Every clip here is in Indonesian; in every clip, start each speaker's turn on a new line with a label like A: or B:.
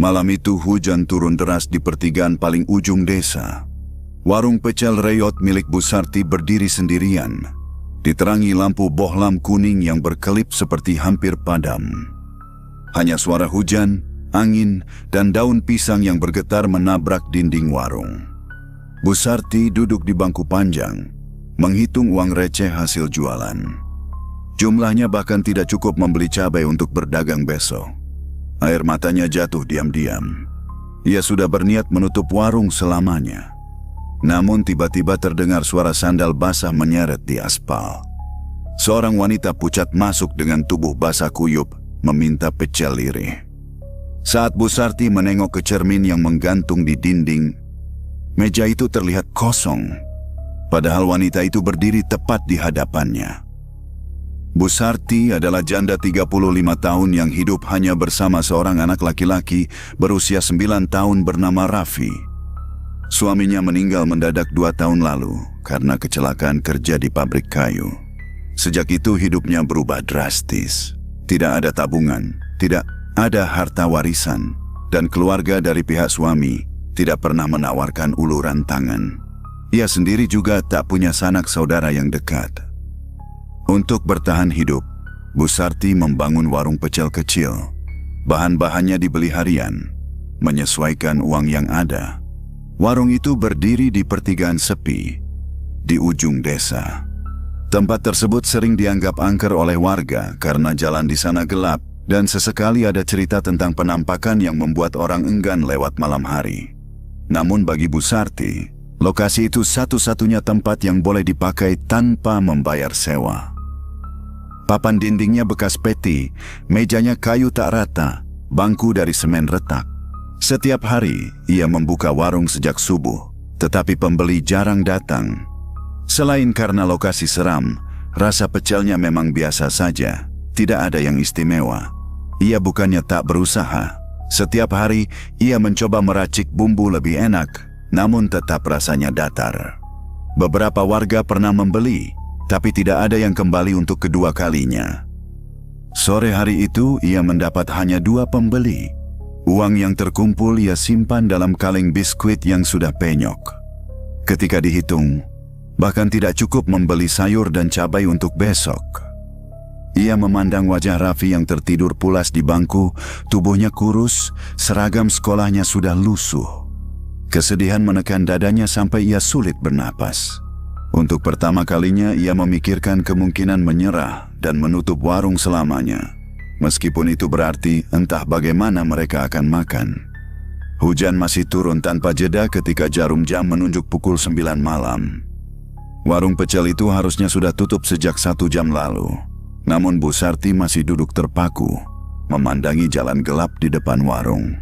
A: Malam itu hujan turun deras di pertigaan paling ujung desa. Warung pecel reyot milik Bu Sarti berdiri sendirian, diterangi lampu bohlam kuning yang berkelip seperti hampir padam. Hanya suara hujan, angin, dan daun pisang yang bergetar menabrak dinding warung. Bu Sarti duduk di bangku panjang, menghitung uang receh hasil jualan. Jumlahnya bahkan tidak cukup membeli cabai untuk berdagang besok. Air matanya jatuh diam-diam. Ia sudah berniat menutup warung selamanya. Namun tiba-tiba terdengar suara sandal basah menyeret di aspal. Seorang wanita pucat masuk dengan tubuh basah kuyup, meminta pecel lirih. Saat Bu Sarti menengok ke cermin yang menggantung di dinding, meja itu terlihat kosong. Padahal wanita itu berdiri tepat di hadapannya. Bu Sarti adalah janda 35 tahun yang hidup hanya bersama seorang anak laki-laki berusia 9 tahun bernama Raffi. Suaminya meninggal mendadak 2 tahun lalu karena kecelakaan kerja di pabrik kayu. Sejak itu hidupnya berubah drastis. Tidak ada tabungan, tidak ada harta warisan, dan keluarga dari pihak suami tidak pernah menawarkan uluran tangan. Ia sendiri juga tak punya sanak saudara yang dekat. Untuk bertahan hidup, Bu Sarti membangun warung pecel kecil. Bahan-bahannya dibeli harian, menyesuaikan uang yang ada. Warung itu berdiri di pertigaan sepi, di ujung desa. Tempat tersebut sering dianggap angker oleh warga karena jalan di sana gelap dan sesekali ada cerita tentang penampakan yang membuat orang enggan lewat malam hari. Namun bagi Bu Sarti, lokasi itu satu-satunya tempat yang boleh dipakai tanpa membayar sewa. Papan dindingnya bekas peti, mejanya kayu tak rata, bangku dari semen retak. Setiap hari, ia membuka warung sejak subuh, tetapi pembeli jarang datang. Selain karena lokasi seram, rasa pecelnya memang biasa saja, tidak ada yang istimewa. Ia bukannya tak berusaha. Setiap hari, ia mencoba meracik bumbu lebih enak, namun tetap rasanya datar. Beberapa warga pernah membeli, tapi tidak ada yang kembali untuk kedua kalinya. Sore hari itu, ia mendapat hanya 2 pembeli. Uang yang terkumpul ia simpan dalam kaleng biskuit yang sudah penyok. Ketika dihitung, bahkan tidak cukup membeli sayur dan cabai untuk besok. Ia memandang wajah Raffi yang tertidur pulas di bangku, tubuhnya kurus, seragam sekolahnya sudah lusuh. Kesedihan menekan dadanya sampai ia sulit bernapas. Untuk pertama kalinya ia memikirkan kemungkinan menyerah dan menutup warung selamanya. Meskipun itu berarti entah bagaimana mereka akan makan. Hujan masih turun tanpa jeda ketika jarum jam menunjuk pukul 9 malam. Warung pecel itu harusnya sudah tutup sejak 1 jam lalu. Namun Bu Sarti masih duduk terpaku, memandangi jalan gelap di depan warung.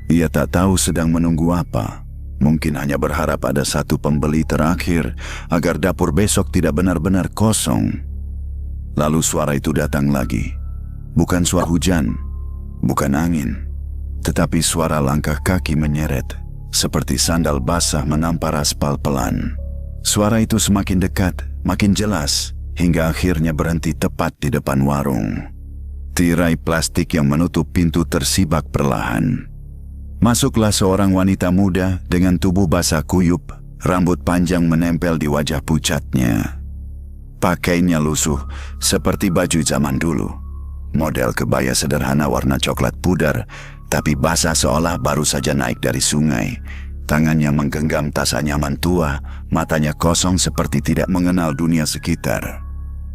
A: Ia tak tahu sedang menunggu apa. Mungkin hanya berharap ada satu pembeli terakhir agar dapur besok tidak benar-benar kosong. Lalu suara itu datang lagi. Bukan suara hujan, bukan angin, tetapi suara langkah kaki menyeret, seperti sandal basah menampar aspal pelan. Suara itu semakin dekat, makin jelas, hingga akhirnya berhenti tepat di depan warung. Tirai plastik yang menutup pintu tersibak perlahan. Masuklah seorang wanita muda dengan tubuh basah kuyup, rambut panjang menempel di wajah pucatnya. Pakainya lusuh, seperti baju zaman dulu. Model kebaya sederhana warna coklat pudar, tapi basah seolah baru saja naik dari sungai. Tangannya menggenggam tas anyaman tua, matanya kosong seperti tidak mengenal dunia sekitar.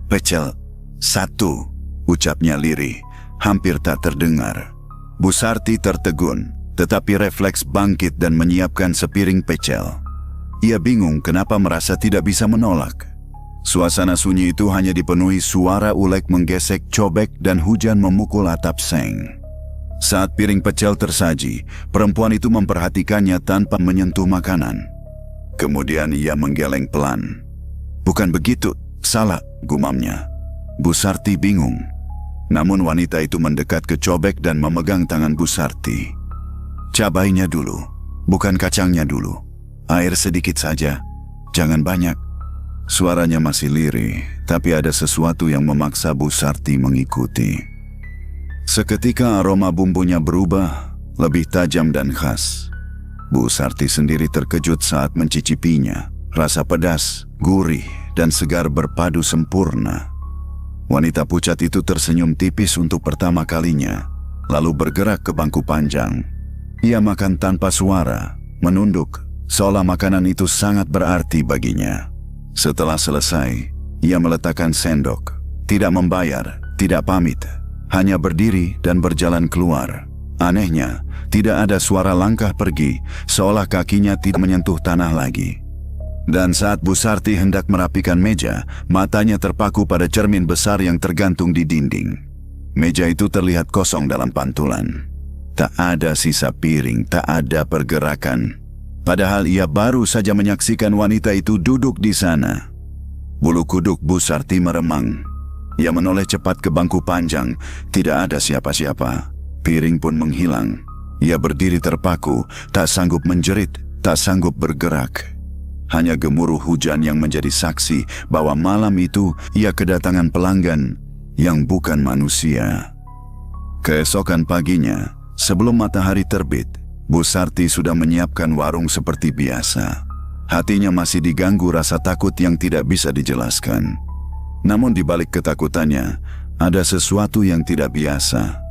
A: "Pecel, 1," ucapnya lirih, hampir tak terdengar. Bu Sarti tertegun, tetapi refleks bangkit dan menyiapkan sepiring pecel. Ia bingung kenapa merasa tidak bisa menolak. Suasana sunyi itu hanya dipenuhi suara ulek menggesek cobek dan hujan memukul atap seng. Saat piring pecel tersaji, perempuan itu memperhatikannya tanpa menyentuh makanan. Kemudian ia menggeleng pelan. "Bukan begitu, salah," gumamnya. Bu Sarti bingung. Namun wanita itu mendekat ke cobek dan memegang tangan Bu Sarti. "Cabainya dulu, bukan kacangnya dulu. Air sedikit saja, jangan banyak." Suaranya masih lirih, tapi ada sesuatu yang memaksa Bu Sarti mengikuti. Seketika aroma bumbunya berubah, lebih tajam dan khas. Bu Sarti sendiri terkejut saat mencicipinya. Rasa pedas, gurih, dan segar berpadu sempurna. Wanita pucat itu tersenyum tipis untuk pertama kalinya, lalu bergerak ke bangku panjang. Ia makan tanpa suara, menunduk, seolah makanan itu sangat berarti baginya. Setelah selesai, ia meletakkan sendok, tidak membayar, tidak pamit, hanya berdiri dan berjalan keluar. Anehnya, tidak ada suara langkah pergi, seolah kakinya tidak menyentuh tanah lagi. Dan saat Bu Sarti hendak merapikan meja, matanya terpaku pada cermin besar yang tergantung di dinding. Meja itu terlihat kosong dalam pantulan. Tak ada sisa piring, tak ada pergerakan. Padahal ia baru saja menyaksikan wanita itu duduk di sana. Bulu kuduk Bu Sarti meremang. Ia menoleh cepat ke bangku panjang, tidak ada siapa-siapa. Piring pun menghilang. Ia berdiri terpaku, tak sanggup menjerit, tak sanggup bergerak. Hanya gemuruh hujan yang menjadi saksi bahwa malam itu ia kedatangan pelanggan yang bukan manusia. Keesokan paginya, sebelum matahari terbit, Bu Sarti sudah menyiapkan warung seperti biasa. Hatinya masih diganggu rasa takut yang tidak bisa dijelaskan. Namun di balik ketakutannya, ada sesuatu yang tidak biasa.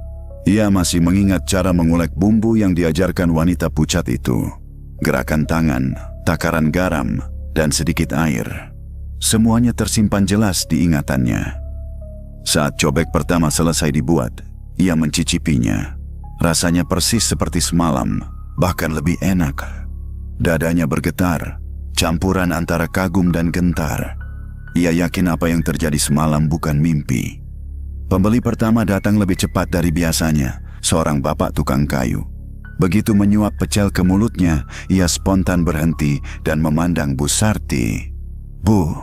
A: Ia masih mengingat cara mengulek bumbu yang diajarkan wanita pucat itu. Gerakan tangan, takaran garam, dan sedikit air. Semuanya tersimpan jelas di ingatannya. Saat cobek pertama selesai dibuat, ia mencicipinya. Rasanya persis seperti semalam, bahkan lebih enak. Dadanya bergetar, campuran antara kagum dan gentar. Ia yakin apa yang terjadi semalam bukan mimpi. Pembeli pertama datang lebih cepat dari biasanya, seorang bapak tukang kayu. Begitu menyuap pecel ke mulutnya, ia spontan berhenti dan memandang Bu Sarti. "Bu,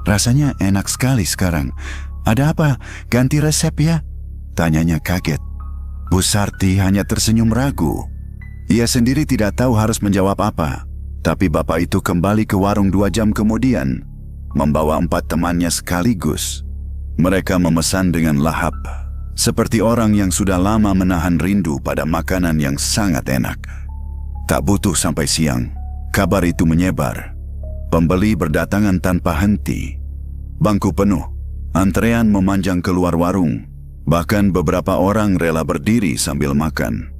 A: rasanya enak sekali sekarang. Ada apa? Ganti resep ya?" tanyanya kaget. Bu Sarti hanya tersenyum ragu. Ia sendiri tidak tahu harus menjawab apa. Tapi bapak itu kembali ke warung 2 jam kemudian, membawa 4 temannya sekaligus. Mereka memesan dengan lahap, seperti orang yang sudah lama menahan rindu pada makanan yang sangat enak. Tak butuh sampai siang, kabar itu menyebar. Pembeli berdatangan tanpa henti. Bangku penuh, antrean memanjang keluar warung. Bahkan beberapa orang rela berdiri sambil makan.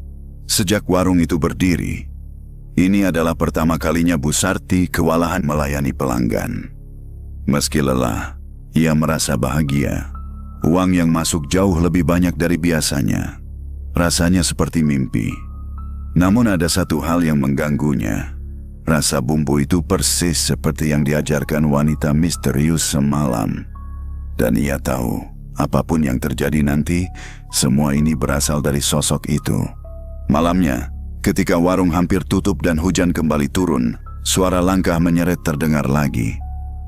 A: Sejak warung itu berdiri, ini adalah pertama kalinya Bu Sarti kewalahan melayani pelanggan. Meski lelah, ia merasa bahagia. Uang yang masuk jauh lebih banyak dari biasanya. Rasanya seperti mimpi. Namun ada satu hal yang mengganggunya. Rasa bumbu itu persis seperti yang diajarkan wanita misterius semalam. Dan ia tahu, apapun yang terjadi nanti, semua ini berasal dari sosok itu. Malamnya, ketika warung hampir tutup dan hujan kembali turun, suara langkah menyeret terdengar lagi.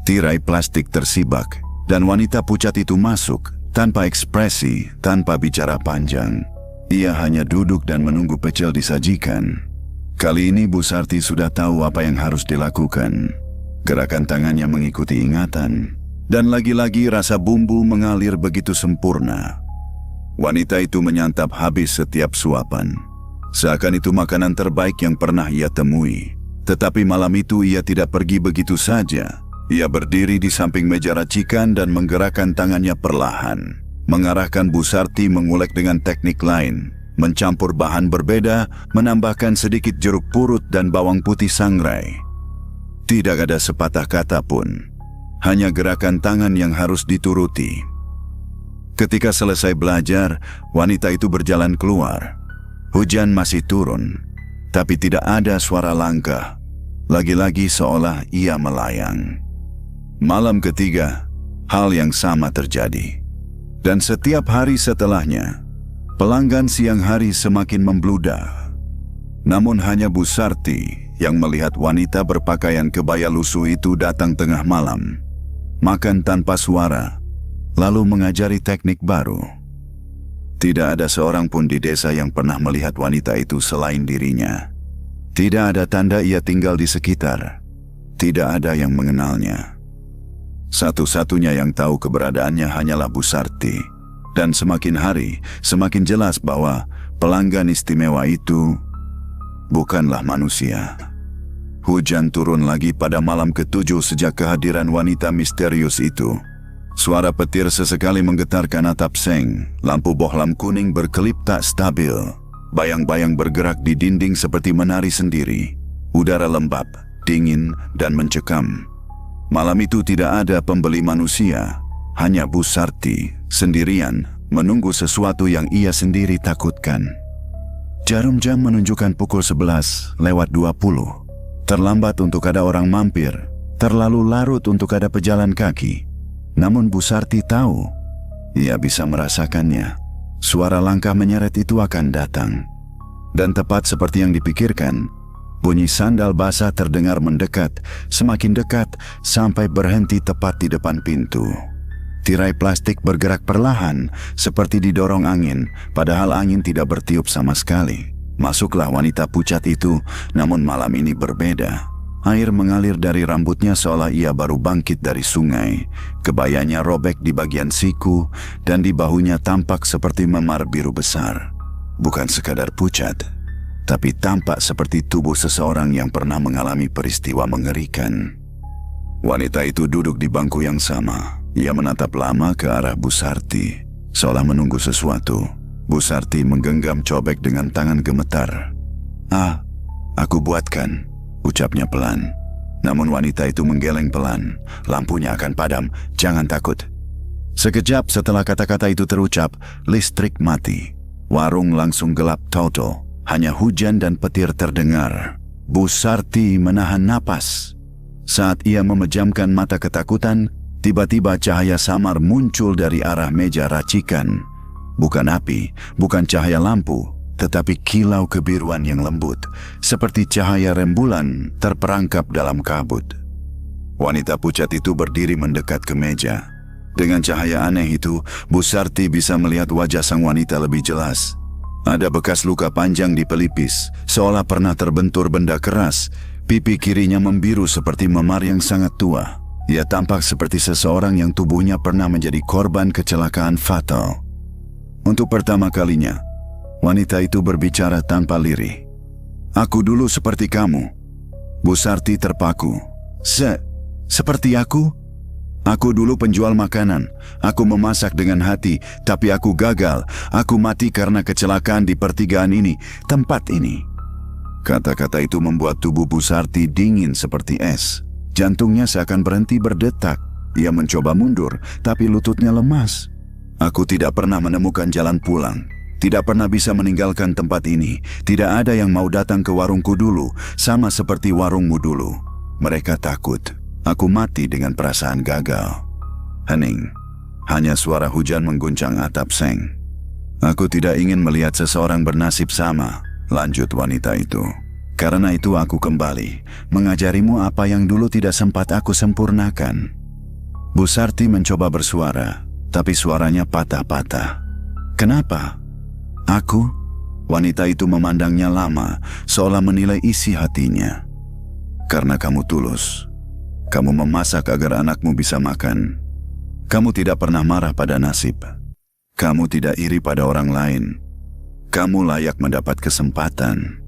A: Tirai plastik tersibak, dan wanita pucat itu masuk, tanpa ekspresi, tanpa bicara panjang. Ia hanya duduk dan menunggu pecel disajikan. Kali ini Bu Sarti sudah tahu apa yang harus dilakukan. Gerakan tangannya mengikuti ingatan, dan lagi-lagi rasa bumbu mengalir begitu sempurna. Wanita itu menyantap habis setiap suapan. Seakan itu makanan terbaik yang pernah ia temui. Tetapi malam itu ia tidak pergi begitu saja. Ia berdiri di samping meja racikan dan menggerakkan tangannya perlahan, mengarahkan Bu Sarti mengulek dengan teknik lain, mencampur bahan berbeda, menambahkan sedikit jeruk purut dan bawang putih sangrai. Tidak ada sepatah kata pun, hanya gerakan tangan yang harus dituruti. Ketika selesai belajar, wanita itu berjalan keluar. Hujan masih turun, tapi tidak ada suara langkah. Lagi-lagi seolah ia melayang. Malam ketiga, hal yang sama terjadi. Dan setiap hari setelahnya, pelanggan siang hari semakin membludak. Namun hanya Bu Sarti yang melihat wanita berpakaian kebaya lusuh itu datang tengah malam, makan tanpa suara, lalu mengajari teknik baru. Tidak ada seorang pun di desa yang pernah melihat wanita itu selain dirinya. Tidak ada tanda ia tinggal di sekitar. Tidak ada yang mengenalnya. Satu-satunya yang tahu keberadaannya hanyalah Bu Sarti. Dan semakin hari, semakin jelas bahwa pelanggan istimewa itu bukanlah manusia. Hujan turun lagi pada malam ke-7 sejak kehadiran wanita misterius itu. Suara petir sesekali menggetarkan atap seng. Lampu bohlam kuning berkelip tak stabil. Bayang-bayang bergerak di dinding seperti menari sendiri. Udara lembab, dingin, dan mencekam. Malam itu tidak ada pembeli manusia. Hanya Bu Sarti, sendirian, menunggu sesuatu yang ia sendiri takutkan. Jarum jam menunjukkan pukul 11 lewat 20. Terlambat untuk ada orang mampir, terlalu larut untuk ada pejalan kaki. Namun Bu Sarti tahu, ia bisa merasakannya. Suara langkah menyeret itu akan datang. Dan tepat seperti yang dipikirkan, bunyi sandal basah terdengar mendekat, semakin dekat sampai berhenti tepat di depan pintu. Tirai plastik bergerak perlahan, seperti didorong angin, padahal angin tidak bertiup sama sekali. Masuklah wanita pucat itu, namun malam ini berbeda. Air mengalir dari rambutnya seolah ia baru bangkit dari sungai. Kebayanya robek di bagian siku, dan di bahunya tampak seperti memar biru besar. Bukan sekadar pucat, tapi tampak seperti tubuh seseorang yang pernah mengalami peristiwa mengerikan. Wanita itu duduk di bangku yang sama. Ia menatap lama ke arah Bu Sarti, seolah menunggu sesuatu. Bu Sarti menggenggam cobek dengan tangan gemetar. "Ah, aku buatkan," ucapnya pelan. Namun wanita itu menggeleng pelan. "Lampunya akan padam, jangan takut." Sekejap setelah kata-kata itu terucap, listrik mati. Warung langsung gelap total. Hanya hujan dan petir terdengar. Bu Sarti menahan napas. Saat ia memejamkan mata ketakutan, tiba-tiba cahaya samar muncul dari arah meja racikan. Bukan api, bukan cahaya lampu, tetapi kilau kebiruan yang lembut, seperti cahaya rembulan terperangkap dalam kabut. Wanita pucat itu berdiri mendekat ke meja. Dengan cahaya aneh itu, Bu Sarti bisa melihat wajah sang wanita lebih jelas. Ada bekas luka panjang di pelipis, seolah pernah terbentur benda keras. Pipi kirinya membiru seperti memar yang sangat tua. Ia tampak seperti seseorang yang tubuhnya pernah menjadi korban kecelakaan fatal. Untuk pertama kalinya, wanita itu berbicara tanpa lirih. "Aku dulu seperti kamu." Bu Sarti terpaku. Seperti aku? Aku dulu penjual makanan. Aku memasak dengan hati, tapi aku gagal. Aku mati karena kecelakaan di pertigaan ini, tempat ini. Kata-kata itu membuat tubuh Bu Sarti dingin seperti es. Jantungnya seakan berhenti berdetak. Ia mencoba mundur, tapi lututnya lemas. "Aku tidak pernah menemukan jalan pulang. Tidak pernah bisa meninggalkan tempat ini. Tidak ada yang mau datang ke warungku dulu, sama seperti warungmu dulu. Mereka takut. Aku mati dengan perasaan gagal." Hening. Hanya suara hujan mengguncang atap seng. "Aku tidak ingin melihat seseorang bernasib sama," lanjut wanita itu. "Karena itu aku kembali, mengajarimu apa yang dulu tidak sempat aku sempurnakan." Bu Sarti mencoba bersuara, tapi suaranya patah-patah. "Kenapa? Aku?" Wanita itu memandangnya lama, seolah menilai isi hatinya. "Karena kamu tulus. Kamu memasak agar anakmu bisa makan. Kamu tidak pernah marah pada nasib. Kamu tidak iri pada orang lain. Kamu layak mendapat kesempatan."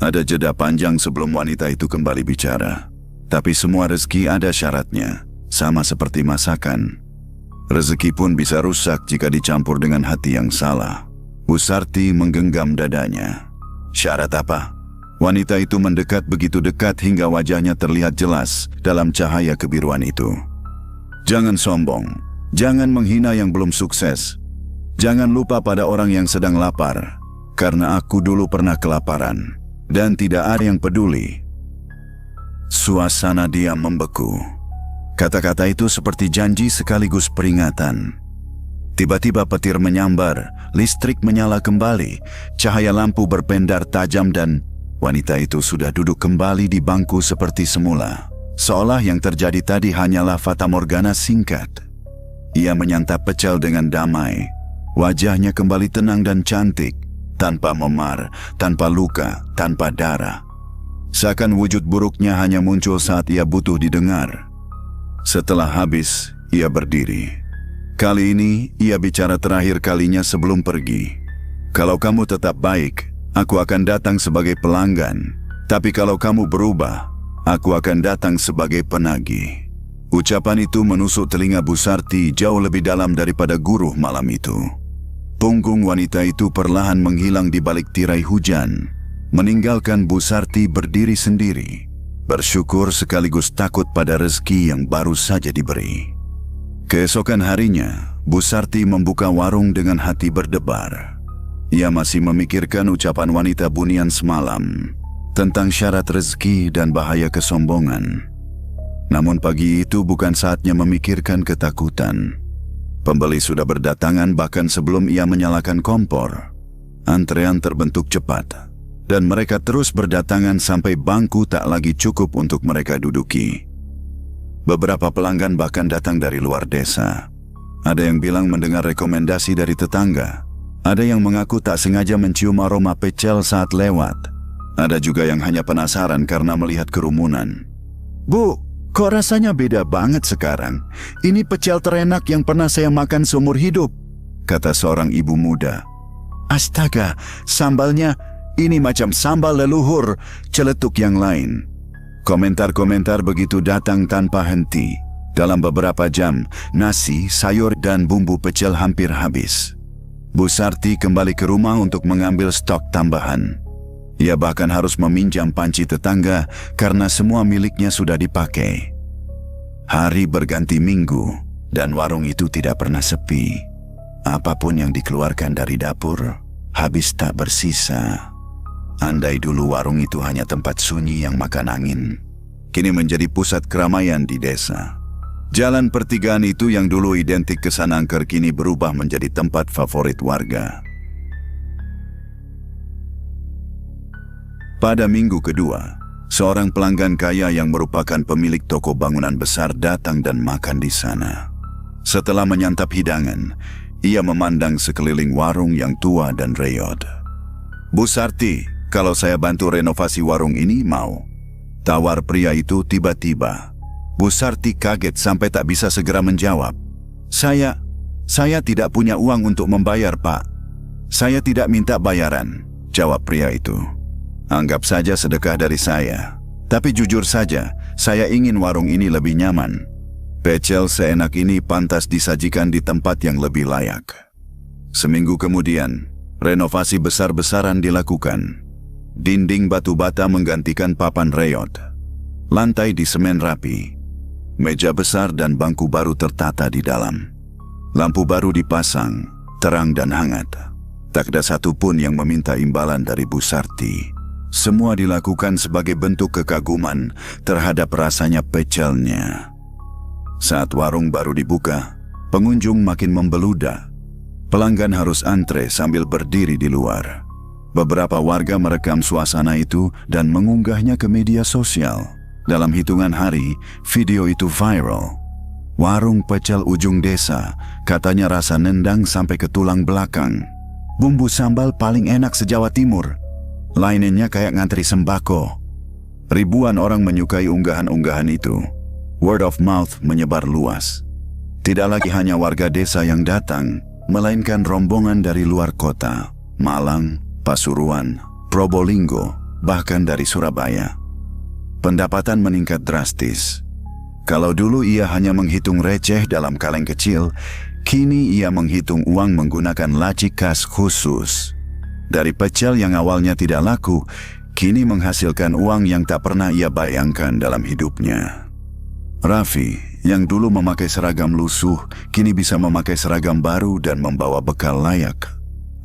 A: Ada jeda panjang sebelum wanita itu kembali bicara. Tapi semua rezeki ada syaratnya, sama seperti masakan. Rezeki pun bisa rusak jika dicampur dengan hati yang salah. Bu Sarti menggenggam dadanya. "Syarat apa?" Wanita itu mendekat begitu dekat hingga wajahnya terlihat jelas dalam cahaya kebiruan itu. "Jangan sombong. Jangan menghina yang belum sukses. Jangan lupa pada orang yang sedang lapar. Karena aku dulu pernah kelaparan. Dan tidak ada yang peduli." Suasana diam membeku. Kata-kata itu seperti janji sekaligus peringatan. Tiba-tiba petir menyambar, listrik menyala kembali, cahaya lampu berpendar tajam dan wanita itu sudah duduk kembali di bangku seperti semula. Seolah yang terjadi tadi hanyalah fatamorgana singkat. Ia menyantap pecel dengan damai. Wajahnya kembali tenang dan cantik, tanpa memar, tanpa luka, tanpa darah. Seakan wujud buruknya hanya muncul saat ia butuh didengar. Setelah habis, ia berdiri. Kali ini, ia bicara terakhir kalinya sebelum pergi. Kalau kamu tetap baik, aku akan datang sebagai pelanggan. Tapi kalau kamu berubah, aku akan datang sebagai penagih. Ucapan itu menusuk telinga Busarti jauh lebih dalam daripada guruh malam itu. Punggung wanita itu perlahan menghilang di balik tirai hujan, meninggalkan Busarti berdiri sendiri, bersyukur sekaligus takut pada rezeki yang baru saja diberi. Keesokan harinya, Busarti membuka warung dengan hati berdebar. Ia masih memikirkan ucapan wanita bunian semalam tentang syarat rezeki dan bahaya kesombongan. Namun pagi itu bukan saatnya memikirkan ketakutan. Pembeli sudah berdatangan bahkan sebelum ia menyalakan kompor. Antrean terbentuk cepat, dan mereka terus berdatangan sampai bangku tak lagi cukup untuk mereka duduki. Beberapa pelanggan bahkan datang dari luar desa. Ada yang bilang mendengar rekomendasi dari tetangga. Ada yang mengaku tak sengaja mencium aroma pecel saat lewat. Ada juga yang hanya penasaran karena melihat kerumunan. "Bu, kok rasanya beda banget sekarang? Ini pecel terenak yang pernah saya makan seumur hidup," kata seorang ibu muda. "Astaga, sambalnya ini macam sambal leluhur," celetuk yang lain. Komentar-komentar begitu datang tanpa henti. Dalam beberapa jam, nasi, sayur, dan bumbu pecel hampir habis. Busarti kembali ke rumah untuk mengambil stok tambahan. Ia bahkan harus meminjam panci tetangga karena semua miliknya sudah dipakai. Hari berganti minggu, dan warung itu tidak pernah sepi. Apapun yang dikeluarkan dari dapur, habis tak bersisa. Andai dulu warung itu hanya tempat sunyi yang makan angin, kini menjadi pusat keramaian di desa. Jalan pertigaan itu yang dulu identik kesan angker kini berubah menjadi tempat favorit warga. Pada minggu kedua, seorang pelanggan kaya yang merupakan pemilik toko bangunan besar datang dan makan di sana. Setelah menyantap hidangan, ia memandang sekeliling warung yang tua dan reot. "Busarti, kalau saya bantu renovasi warung ini, mau?" tawar pria itu tiba-tiba. Busarti kaget sampai tak bisa segera menjawab. Saya tidak punya uang untuk membayar, Pak." "Saya tidak minta bayaran," jawab pria itu. "Anggap saja sedekah dari saya. Tapi jujur saja, saya ingin warung ini lebih nyaman. Pecel seenak ini pantas disajikan di tempat yang lebih layak." Seminggu kemudian, renovasi besar-besaran dilakukan. Dinding batu bata menggantikan papan reot. Lantai disemen rapi. Meja besar dan bangku baru tertata di dalam. Lampu baru dipasang, terang dan hangat. Tak ada satupun yang meminta imbalan dari Busarti. Semua dilakukan sebagai bentuk kekaguman terhadap rasanya pecelnya. Saat warung baru dibuka, pengunjung makin membeludak. Pelanggan harus antre sambil berdiri di luar. Beberapa warga merekam suasana itu dan mengunggahnya ke media sosial. Dalam hitungan hari, video itu viral. Warung pecel ujung desa, katanya rasa nendang sampai ke tulang belakang. Bumbu sambal paling enak se-Jawa Timur. Lainnya kayak ngantri sembako. Ribuan orang menyukai unggahan-unggahan itu. Word of mouth menyebar luas. Tidak lagi hanya warga desa yang datang, melainkan rombongan dari luar kota, Malang, Pasuruan, Probolinggo, bahkan dari Surabaya. Pendapatan meningkat drastis. Kalau dulu ia hanya menghitung receh dalam kaleng kecil, kini ia menghitung uang menggunakan laci kas khusus. Dari pecel yang awalnya tidak laku, kini menghasilkan uang yang tak pernah ia bayangkan dalam hidupnya. Raffi, yang dulu memakai seragam lusuh, kini bisa memakai seragam baru dan membawa bekal layak.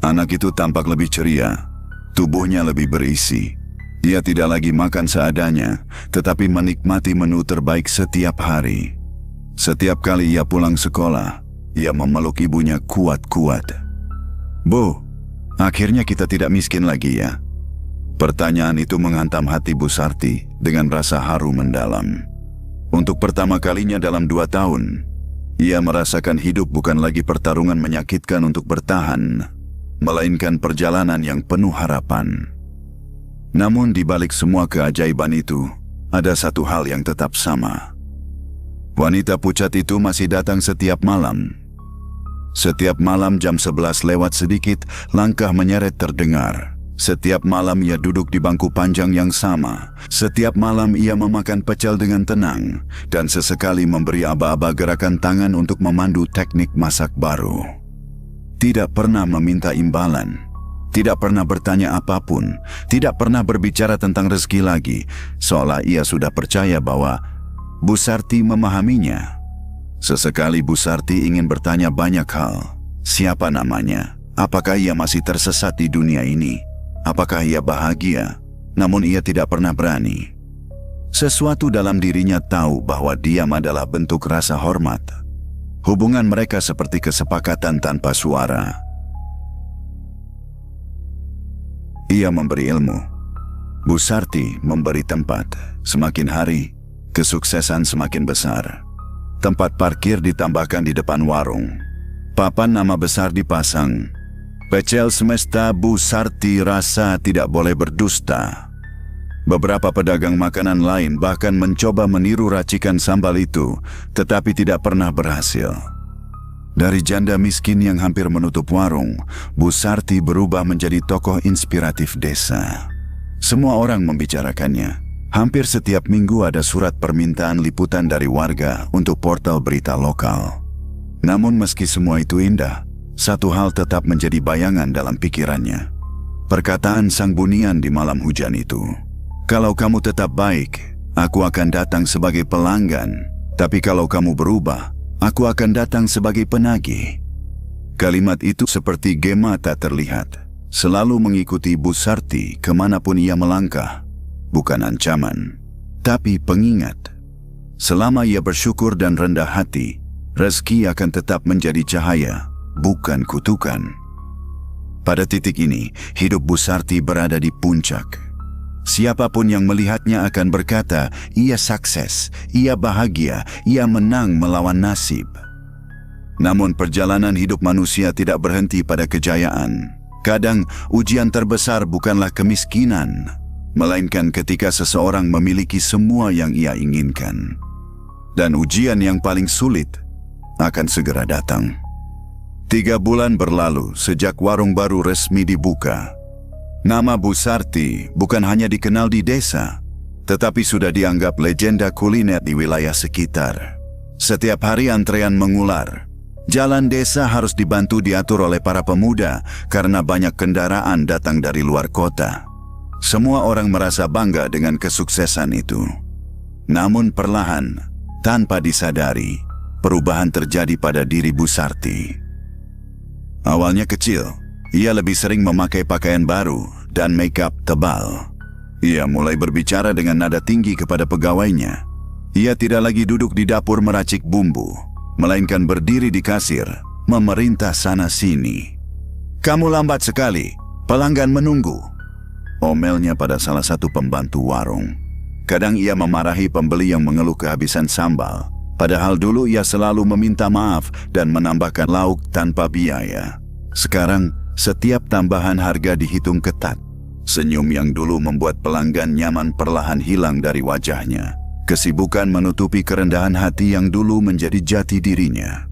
A: Anak itu tampak lebih ceria, tubuhnya lebih berisi. Ia tidak lagi makan seadanya, tetapi menikmati menu terbaik setiap hari. Setiap kali ia pulang sekolah, ia memeluk ibunya kuat-kuat. "Bu, akhirnya kita tidak miskin lagi ya?" Pertanyaan itu menghantam hati Busarti dengan rasa haru mendalam. Untuk pertama kalinya dalam 2 tahun, ia merasakan hidup bukan lagi pertarungan menyakitkan untuk bertahan, melainkan perjalanan yang penuh harapan. Namun di balik semua keajaiban itu, ada satu hal yang tetap sama. Wanita pucat itu masih datang setiap malam. Setiap malam jam 11 lewat sedikit, langkah menyeret terdengar. Setiap malam ia duduk di bangku panjang yang sama. Setiap malam ia memakan pecel dengan tenang dan sesekali memberi aba-aba gerakan tangan untuk memandu teknik masak baru. Tidak pernah meminta imbalan, tidak pernah bertanya apapun, tidak pernah berbicara tentang rezeki lagi, seolah ia sudah percaya bahwa Bu Sarti memahaminya. Sesekali Bu Sarti ingin bertanya banyak hal. Siapa namanya? Apakah ia masih tersesat di dunia ini? Apakah ia bahagia? Namun ia tidak pernah berani. Sesuatu dalam dirinya tahu bahwa diam adalah bentuk rasa hormat. Hubungan mereka seperti kesepakatan tanpa suara. Ia memberi ilmu. Bu Sarti memberi tempat. Semakin hari, kesuksesan semakin besar. Tempat parkir ditambahkan di depan warung. Papan nama besar dipasang. Pecel semesta Bu Sarti rasa tidak boleh berdusta. Beberapa pedagang makanan lain bahkan mencoba meniru racikan sambal itu, tetapi tidak pernah berhasil. Dari janda miskin yang hampir menutup warung, Bu Sarti berubah menjadi tokoh inspiratif desa. Semua orang membicarakannya. Hampir setiap minggu ada surat permintaan liputan dari warga untuk portal berita lokal. Namun meski semua itu indah, satu hal tetap menjadi bayangan dalam pikirannya. Perkataan sang bunian di malam hujan itu. Kalau kamu tetap baik, aku akan datang sebagai pelanggan. Tapi kalau kamu berubah, aku akan datang sebagai penagih. Kalimat itu seperti gema tak terlihat, selalu mengikuti Bu Sarti kemanapun ia melangkah. Bukan ancaman, tapi pengingat. Selama ia bersyukur dan rendah hati, rezeki akan tetap menjadi cahaya, bukan kutukan. Pada titik ini, hidup Bu Sarti berada di puncak. Siapapun yang melihatnya akan berkata, ia sukses, ia bahagia, ia menang melawan nasib. Namun perjalanan hidup manusia tidak berhenti pada kejayaan. Kadang ujian terbesar bukanlah kemiskinan, melainkan ketika seseorang memiliki semua yang ia inginkan. Dan ujian yang paling sulit akan segera datang. 3 bulan berlalu sejak warung baru resmi dibuka. Nama Bu Sarti bukan hanya dikenal di desa, tetapi sudah dianggap legenda kuliner di wilayah sekitar. Setiap hari antrean mengular. Jalan desa harus dibantu diatur oleh para pemuda karena banyak kendaraan datang dari luar kota. Semua orang merasa bangga dengan kesuksesan itu. Namun perlahan, tanpa disadari, perubahan terjadi pada diri Bu Sarti. Awalnya kecil, ia lebih sering memakai pakaian baru dan make-up tebal. Ia mulai berbicara dengan nada tinggi kepada pegawainya. Ia tidak lagi duduk di dapur meracik bumbu, melainkan berdiri di kasir, memerintah sana-sini. "Kamu lambat sekali, pelanggan menunggu," omelnya pada salah satu pembantu warung. Kadang ia memarahi pembeli yang mengeluh kehabisan sambal, padahal dulu ia selalu meminta maaf dan menambahkan lauk tanpa biaya. Sekarang, setiap tambahan harga dihitung ketat. Senyum yang dulu membuat pelanggan nyaman perlahan hilang dari wajahnya. Kesibukan menutupi kerendahan hati yang dulu menjadi jati dirinya.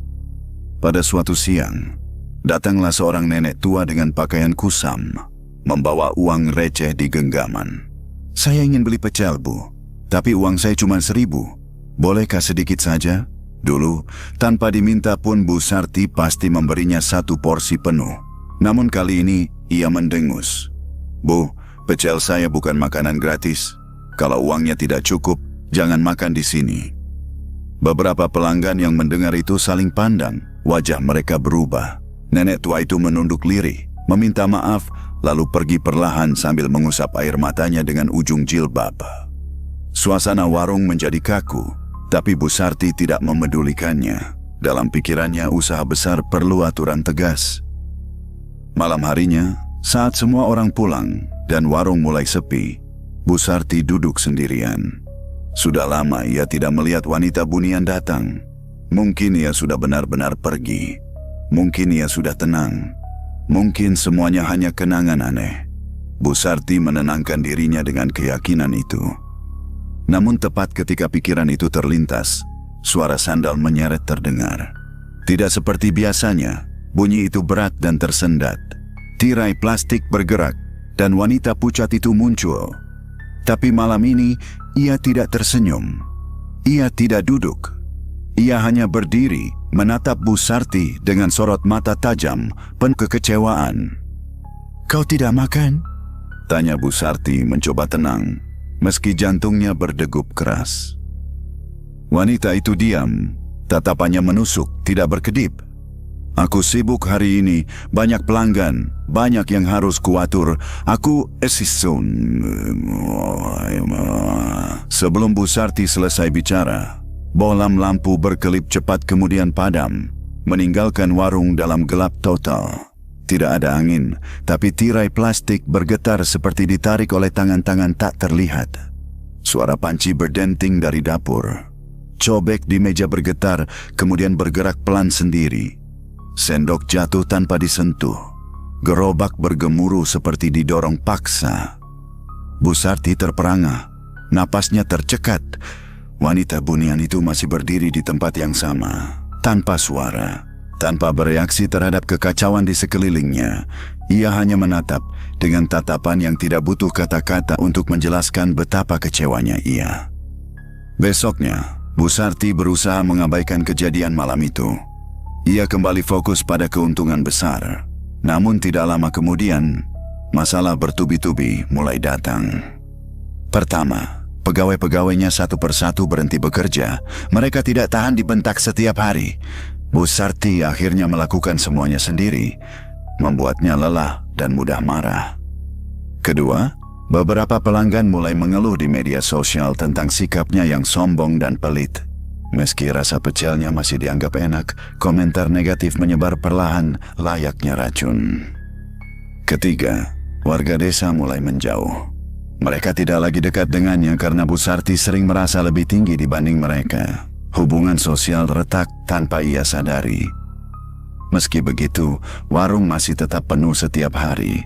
A: Pada suatu siang, datanglah seorang nenek tua dengan pakaian kusam, membawa uang receh di genggaman. "Saya ingin beli pecel, Bu, tapi uang saya cuma 1.000. Bolehkah sedikit saja?" Dulu, tanpa diminta pun Bu Sarti pasti memberinya 1 porsi penuh. Namun kali ini, ia mendengus. "Bu, pecel saya bukan makanan gratis. Kalau uangnya tidak cukup, jangan makan di sini." Beberapa pelanggan yang mendengar itu saling pandang, wajah mereka berubah. Nenek tua itu menunduk lirih, meminta maaf, lalu pergi perlahan sambil mengusap air matanya dengan ujung jilbab. Suasana warung menjadi kaku, tapi Bu Sarti tidak memedulikannya. Dalam pikirannya, usaha besar perlu aturan tegas. Malam harinya, saat semua orang pulang dan warung mulai sepi, Bu Sarti duduk sendirian. Sudah lama ia tidak melihat wanita bunian datang. Mungkin ia sudah benar-benar pergi. Mungkin ia sudah tenang. Mungkin semuanya hanya kenangan aneh. Bu Sarti menenangkan dirinya dengan keyakinan itu. Namun tepat ketika pikiran itu terlintas, suara sandal menyeret terdengar. Tidak seperti biasanya, Bunyi itu berat dan tersendat. Tirai plastik bergerak dan wanita pucat itu muncul. Tapi malam ini ia tidak tersenyum. Ia tidak duduk. Ia hanya berdiri menatap Bu Sarti dengan sorot mata tajam penuh kekecewaan. "Kau tidak makan?" tanya Bu Sarti mencoba tenang, meski jantungnya berdegup keras. Wanita itu diam, tatapannya menusuk, tidak berkedip. "Aku sibuk hari ini, banyak pelanggan, banyak yang harus kuatur. Aku esisun." Sebelum Bu Sarti selesai bicara, bohlam lampu berkelip cepat kemudian padam, meninggalkan warung dalam gelap total. Tidak ada angin, tapi tirai plastik bergetar seperti ditarik oleh tangan-tangan tak terlihat. Suara panci berdenting dari dapur. Cobek di meja bergetar, kemudian bergerak pelan sendiri. Sendok jatuh tanpa disentuh. Gerobak bergemuruh seperti didorong paksa. Bu Sarti terperangah, napasnya tercekat. Wanita bunian itu masih berdiri di tempat yang sama, tanpa suara, tanpa bereaksi terhadap kekacauan di sekelilingnya. Ia hanya menatap dengan tatapan yang tidak butuh kata-kata untuk menjelaskan betapa kecewanya ia. Besoknya, Bu Sarti berusaha mengabaikan kejadian malam itu. Ia kembali fokus pada keuntungan besar. Namun tidak lama kemudian, masalah bertubi-tubi mulai datang. Pertama, pegawai-pegawainya satu persatu berhenti bekerja. Mereka tidak tahan dibentak setiap hari. Bu Sarti akhirnya melakukan semuanya sendiri, membuatnya lelah dan mudah marah. Kedua, beberapa pelanggan mulai mengeluh di media sosial tentang sikapnya yang sombong dan pelit. Meski rasa pecelnya masih dianggap enak, komentar negatif menyebar perlahan layaknya racun. Ketiga, warga desa mulai menjauh. Mereka tidak lagi dekat dengannya karena Bu Sarti sering merasa lebih tinggi dibanding mereka. Hubungan sosial retak tanpa ia sadari. Meski begitu, warung masih tetap penuh setiap hari.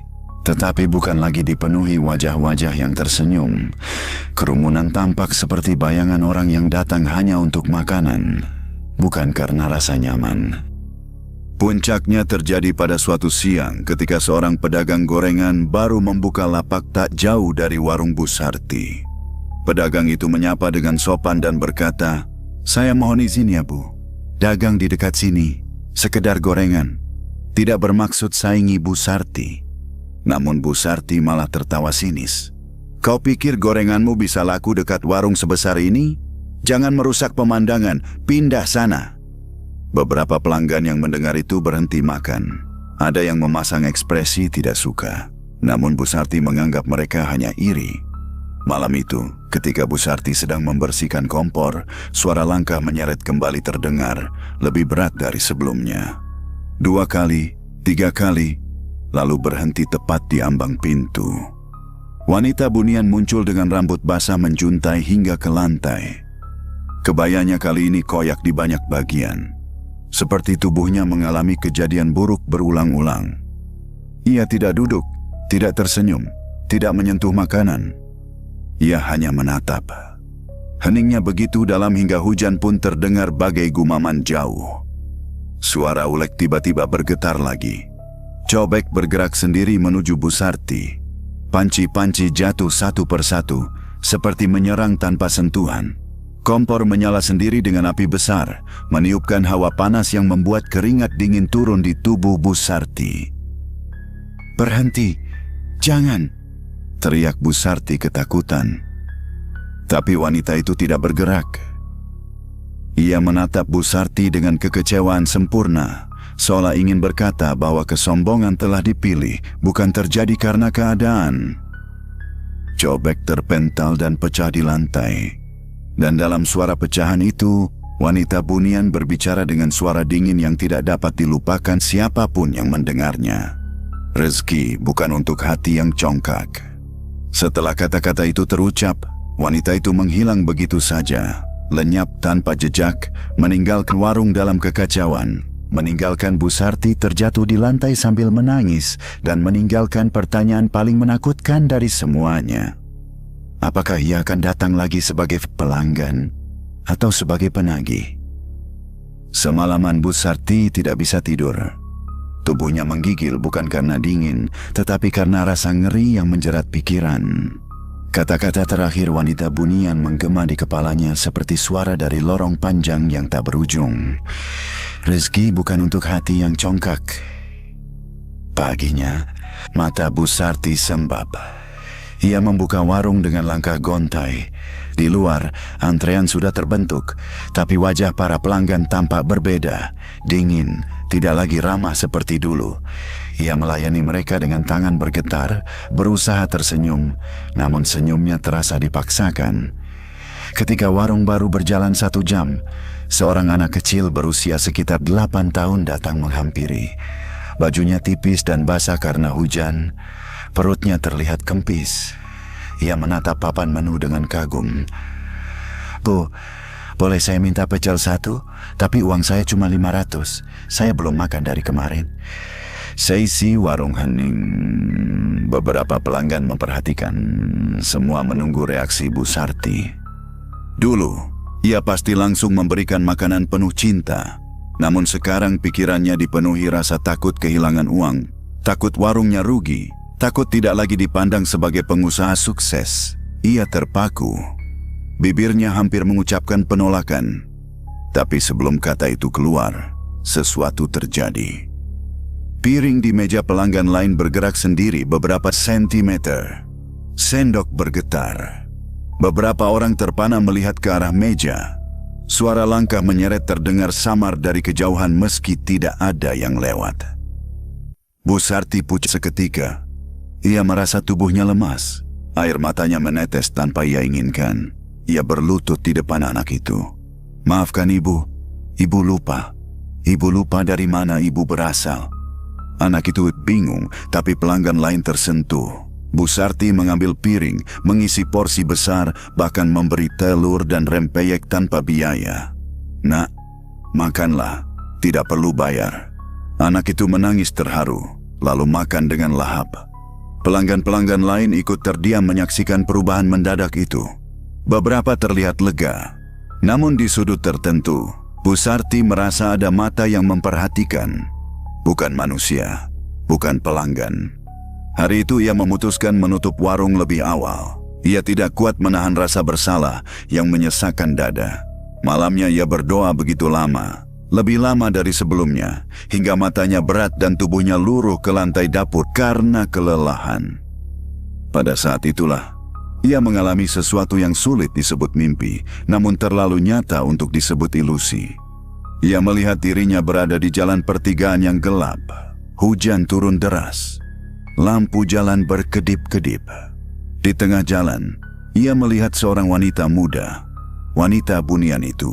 A: Tetapi bukan lagi dipenuhi wajah-wajah yang tersenyum. Kerumunan tampak seperti bayangan orang yang datang hanya untuk makanan, bukan karena rasa nyaman. Puncaknya terjadi pada suatu siang ketika seorang pedagang gorengan baru membuka lapak tak jauh dari warung Bu Sarti. Pedagang itu menyapa dengan sopan dan berkata, "Saya mohon izin ya Bu, dagang di dekat sini, sekedar gorengan. Tidak bermaksud saingi Bu Sarti." Namun Bu Sarti malah tertawa sinis. "Kau pikir gorenganmu bisa laku dekat warung sebesar ini? Jangan merusak pemandangan, pindah sana." Beberapa pelanggan yang mendengar itu berhenti makan. Ada yang memasang ekspresi tidak suka. Namun Bu Sarti menganggap mereka hanya iri. Malam itu, ketika Bu Sarti sedang membersihkan kompor, suara langkah menyeret kembali terdengar, lebih berat dari sebelumnya. 2 kali, 3 kali, lalu berhenti tepat di ambang pintu. Wanita bunian muncul dengan rambut basah menjuntai hingga ke lantai. Kebayanya kali ini koyak di banyak bagian. Seperti tubuhnya mengalami kejadian buruk berulang-ulang. Ia tidak duduk, tidak tersenyum, tidak menyentuh makanan. Ia hanya menatap. Heningnya begitu dalam hingga hujan pun terdengar bagai gumaman jauh. Suara ulek tiba-tiba bergetar lagi. Cobek bergerak sendiri menuju Bu Sarti. Panci-panci jatuh satu persatu, seperti menyerang tanpa sentuhan. Kompor menyala sendiri dengan api besar, meniupkan hawa panas yang membuat keringat dingin turun di tubuh Bu Sarti. "Berhenti, jangan!" teriak Bu Sarti ketakutan. Tapi wanita itu tidak bergerak. Ia menatap Bu Sarti dengan kekecewaan sempurna, seolah ingin berkata bahwa kesombongan telah dipilih, bukan terjadi karena keadaan. Cobek terpental dan pecah di lantai. Dan dalam suara pecahan itu, wanita bunian berbicara dengan suara dingin yang tidak dapat dilupakan siapapun yang mendengarnya. "Rezeki bukan untuk hati yang congkak." Setelah kata-kata itu terucap, wanita itu menghilang begitu saja, lenyap tanpa jejak, meninggalkan warung dalam kekacauan, meninggalkan Bu Sarti terjatuh di lantai sambil menangis, dan meninggalkan pertanyaan paling menakutkan dari semuanya. Apakah ia akan datang lagi sebagai pelanggan atau sebagai penagih? Semalaman Bu Sarti tidak bisa tidur. Tubuhnya menggigil bukan karena dingin, tetapi karena rasa ngeri yang menjerat pikiran. Kata-kata terakhir wanita bunian menggema di kepalanya seperti suara dari lorong panjang yang tak berujung. Rezeki bukan untuk hati yang congkak. Paginya, mata Bu Sarti sembab. Ia membuka warung dengan langkah gontai. Di luar, antrean sudah terbentuk, tapi wajah para pelanggan tampak berbeda, dingin, tidak lagi ramah seperti dulu. Ia melayani mereka dengan tangan bergetar, berusaha tersenyum, namun senyumnya terasa dipaksakan. Ketika warung baru berjalan 1 jam, seorang anak kecil berusia sekitar 8 tahun datang menghampiri. Bajunya tipis dan basah karena hujan, perutnya terlihat kempis. Ia menatap papan menu dengan kagum. "Bu, boleh saya minta pecel 1? Tapi uang saya cuma 500. Saya belum makan dari kemarin." Seisi warung hening. Beberapa pelanggan memperhatikan, semua menunggu reaksi Bu Sarti. Dulu, ia pasti langsung memberikan makanan penuh cinta. Namun sekarang pikirannya dipenuhi rasa takut kehilangan uang, takut warungnya rugi, takut tidak lagi dipandang sebagai pengusaha sukses. Ia terpaku. Bibirnya hampir mengucapkan penolakan. Tapi sebelum kata itu keluar, sesuatu terjadi. Piring di meja pelanggan lain bergerak sendiri beberapa sentimeter. Sendok bergetar. Beberapa orang terpana melihat ke arah meja. Suara langkah menyeret terdengar samar dari kejauhan meski tidak ada yang lewat. Bu Sarti pucat seketika. Ia merasa tubuhnya lemas. Air matanya menetes tanpa ia inginkan. Ia berlutut di depan anak itu. "Maafkan ibu, ibu lupa. Ibu lupa dari mana ibu berasal." Anak itu bingung, tapi pelanggan lain tersentuh. Bu Sarti mengambil piring, mengisi porsi besar, bahkan memberi telur dan rempeyek tanpa biaya. "Nak, makanlah, tidak perlu bayar." Anak itu menangis terharu, lalu makan dengan lahap. Pelanggan-pelanggan lain ikut terdiam menyaksikan perubahan mendadak itu. Beberapa terlihat lega. Namun di sudut tertentu, Bu Sarti merasa ada mata yang memperhatikan. Bukan manusia, bukan pelanggan. Hari itu ia memutuskan menutup warung lebih awal. Ia tidak kuat menahan rasa bersalah yang menyesakkan dada. Malamnya ia berdoa begitu lama, lebih lama dari sebelumnya, hingga matanya berat dan tubuhnya luruh ke lantai dapur karena kelelahan. Pada saat itulah, ia mengalami sesuatu yang sulit disebut mimpi, namun terlalu nyata untuk disebut ilusi. Ia melihat dirinya berada di jalan pertigaan yang gelap. Hujan turun deras. Lampu jalan berkedip-kedip. Di tengah jalan, ia melihat seorang wanita muda. Wanita bunian itu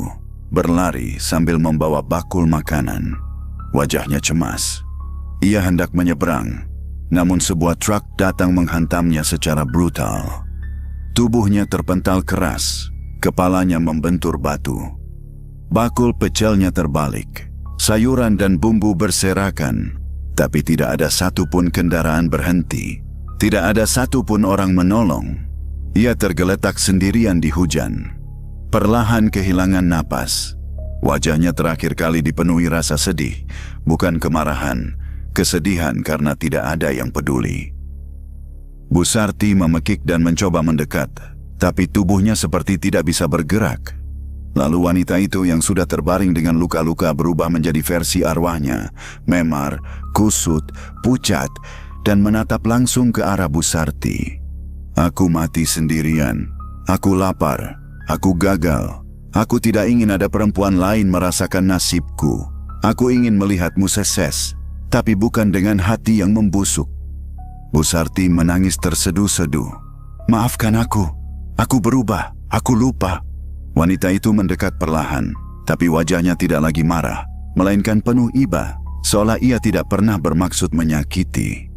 A: berlari sambil membawa bakul makanan. Wajahnya cemas. Ia hendak menyeberang, namun sebuah truk datang menghantamnya secara brutal. Tubuhnya terpental keras, kepalanya membentur batu. Bakul pecelnya terbalik, sayuran dan bumbu berserakan. Tapi tidak ada satupun kendaraan berhenti. Tidak ada satupun orang menolong. Ia tergeletak sendirian di hujan. Perlahan kehilangan napas. Wajahnya terakhir kali dipenuhi rasa sedih, bukan kemarahan, kesedihan karena tidak ada yang peduli. Bu Sarti memekik dan mencoba mendekat, tapi tubuhnya seperti tidak bisa bergerak. Lalu wanita itu yang sudah terbaring dengan luka-luka berubah menjadi versi arwahnya, memar, kusut, pucat, dan menatap langsung ke arah Bu Sarti. "Aku mati sendirian. Aku lapar. Aku gagal. Aku tidak ingin ada perempuan lain merasakan nasibku. Aku ingin melihatmu seses, tapi bukan dengan hati yang membusuk." Bu Sarti menangis terseduh-seduh. "Maafkan aku. Aku berubah. Aku lupa." Wanita itu mendekat perlahan, tapi wajahnya tidak lagi marah, melainkan penuh iba, seolah ia tidak pernah bermaksud menyakiti.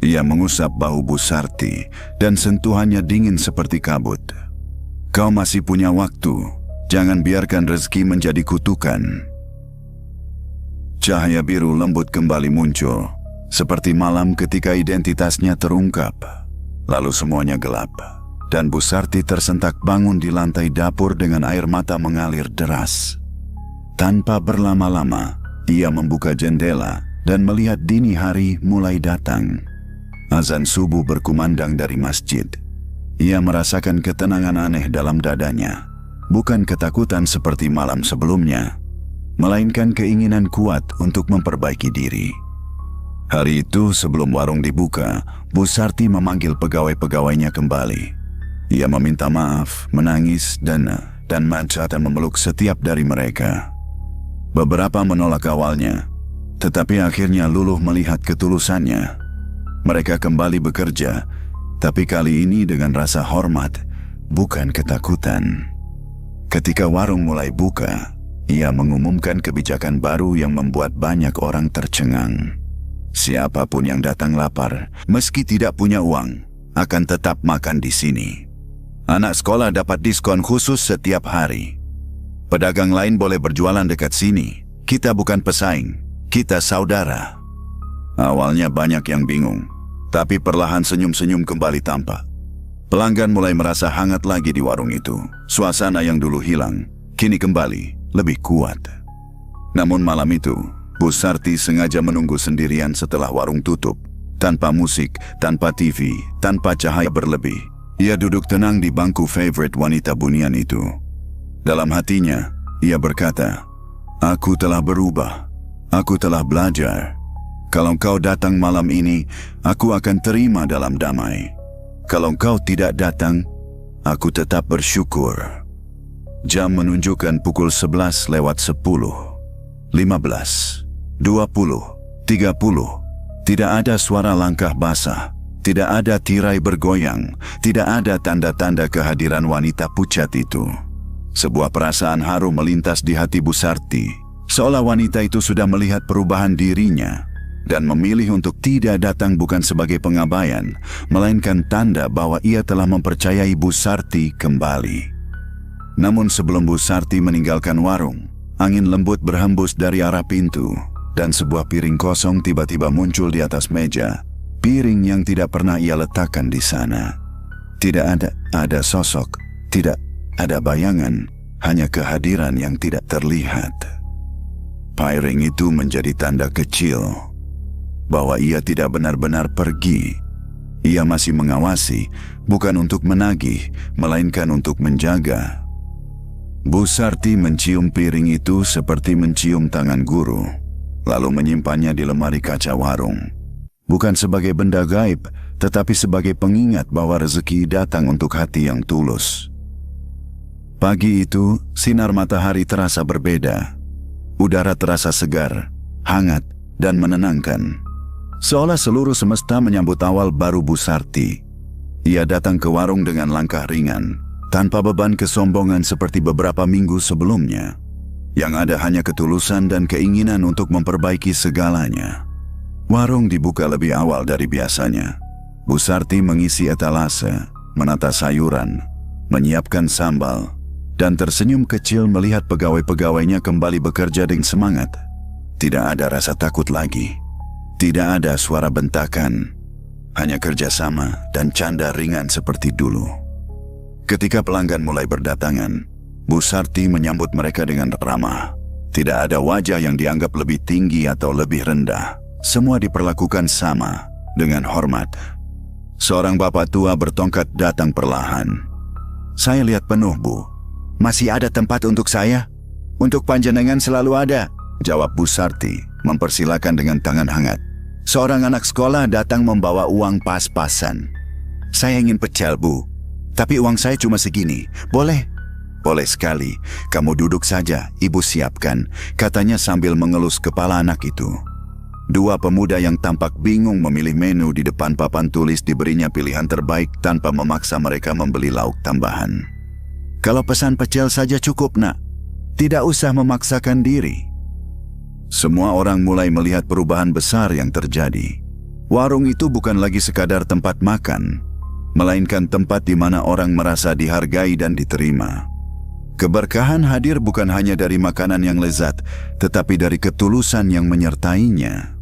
A: Ia mengusap bahu Bu Sarti, dan sentuhannya dingin seperti kabut. "Kau masih punya waktu, jangan biarkan rezeki menjadi kutukan." Cahaya biru lembut kembali muncul, seperti malam ketika identitasnya terungkap. Lalu semuanya gelap. Dan Bu Sarti tersentak bangun di lantai dapur dengan air mata mengalir deras. Tanpa berlama-lama, ia membuka jendela dan melihat dini hari mulai datang. Azan subuh berkumandang dari masjid. Ia merasakan ketenangan aneh dalam dadanya. Bukan ketakutan seperti malam sebelumnya, melainkan keinginan kuat untuk memperbaiki diri. Hari itu sebelum warung dibuka, Bu Sarti memanggil pegawai-pegawainya kembali. Ia meminta maaf, menangis, dan mencata memeluk setiap dari mereka. Beberapa menolak awalnya, tetapi akhirnya luluh melihat ketulusannya. Mereka kembali bekerja, tapi kali ini dengan rasa hormat, bukan ketakutan. Ketika warung mulai buka, ia mengumumkan kebijakan baru yang membuat banyak orang tercengang. Siapapun yang datang lapar, meski tidak punya uang, akan tetap makan di sini. Anak sekolah dapat diskon khusus setiap hari. Pedagang lain boleh berjualan dekat sini. Kita bukan pesaing, kita saudara. Awalnya banyak yang bingung, tapi perlahan senyum-senyum kembali tampak. Pelanggan mulai merasa hangat lagi di warung itu. Suasana yang dulu hilang, kini kembali, lebih kuat. Namun malam itu, Bu Sarti sengaja menunggu sendirian setelah warung tutup. Tanpa musik, tanpa TV, tanpa cahaya berlebih. Ia duduk tenang di bangku favorite wanita bunian itu. Dalam hatinya, ia berkata, "Aku telah berubah. Aku telah belajar. Kalau kau datang malam ini, aku akan terima dalam damai. Kalau kau tidak datang, aku tetap bersyukur." Jam menunjukkan pukul 11 lewat 10, 15, 20, 30. Tidak ada suara langkah basah, tidak ada tirai bergoyang, tidak ada tanda-tanda kehadiran wanita pucat itu. Sebuah perasaan haru melintas di hati Bu Sarti, seolah wanita itu sudah melihat perubahan dirinya dan memilih untuk tidak datang bukan sebagai pengabaian, melainkan tanda bahwa ia telah mempercayai Bu Sarti kembali. Namun sebelum Bu Sarti meninggalkan warung, angin lembut berhembus dari arah pintu, dan sebuah piring kosong tiba-tiba muncul di atas meja, piring yang tidak pernah ia letakkan di sana. Tidak ada sosok, tidak ada bayangan, hanya kehadiran yang tidak terlihat. Piring itu menjadi tanda kecil bahwa ia tidak benar-benar pergi. Ia masih mengawasi, bukan untuk menagih, melainkan untuk menjaga. Bu Sarti mencium piring itu seperti mencium tangan guru, lalu menyimpannya di lemari kaca warung. Bukan sebagai benda gaib, tetapi sebagai pengingat bahwa rezeki datang untuk hati yang tulus. Pagi itu, sinar matahari terasa berbeda. Udara terasa segar, hangat, dan menenangkan. Seolah seluruh semesta menyambut awal baru Bu Sarti. Ia datang ke warung dengan langkah ringan, tanpa beban kesombongan seperti beberapa minggu sebelumnya. Yang ada hanya ketulusan dan keinginan untuk memperbaiki segalanya. Warung dibuka lebih awal dari biasanya. Bu Sarti mengisi etalase, menata sayuran, menyiapkan sambal, dan tersenyum kecil melihat pegawai-pegawainya kembali bekerja dengan semangat. Tidak ada rasa takut lagi. Tidak ada suara bentakan, hanya kerjasama dan canda ringan seperti dulu. Ketika pelanggan mulai berdatangan, Bu Sarti menyambut mereka dengan ramah. Tidak ada wajah yang dianggap lebih tinggi atau lebih rendah. Semua diperlakukan sama, dengan hormat. Seorang bapak tua bertongkat datang perlahan. "Saya lihat penuh, Bu. Masih ada tempat untuk saya?" "Untuk panjenengan selalu ada," jawab Bu Sarti, mempersilakan dengan tangan hangat. Seorang anak sekolah datang membawa uang pas-pasan. "Saya ingin pecel, Bu. Tapi uang saya cuma segini. Boleh?" "Boleh sekali. Kamu duduk saja, Ibu siapkan," katanya sambil mengelus kepala anak itu. Dua pemuda yang tampak bingung memilih menu di depan papan tulis diberinya pilihan terbaik tanpa memaksa mereka membeli lauk tambahan. "Kalau pesan pecel saja cukup, Nak. Tidak usah memaksakan diri." Semua orang mulai melihat perubahan besar yang terjadi. Warung itu bukan lagi sekadar tempat makan, melainkan tempat di mana orang merasa dihargai dan diterima. Keberkahan hadir bukan hanya dari makanan yang lezat, tetapi dari ketulusan yang menyertainya.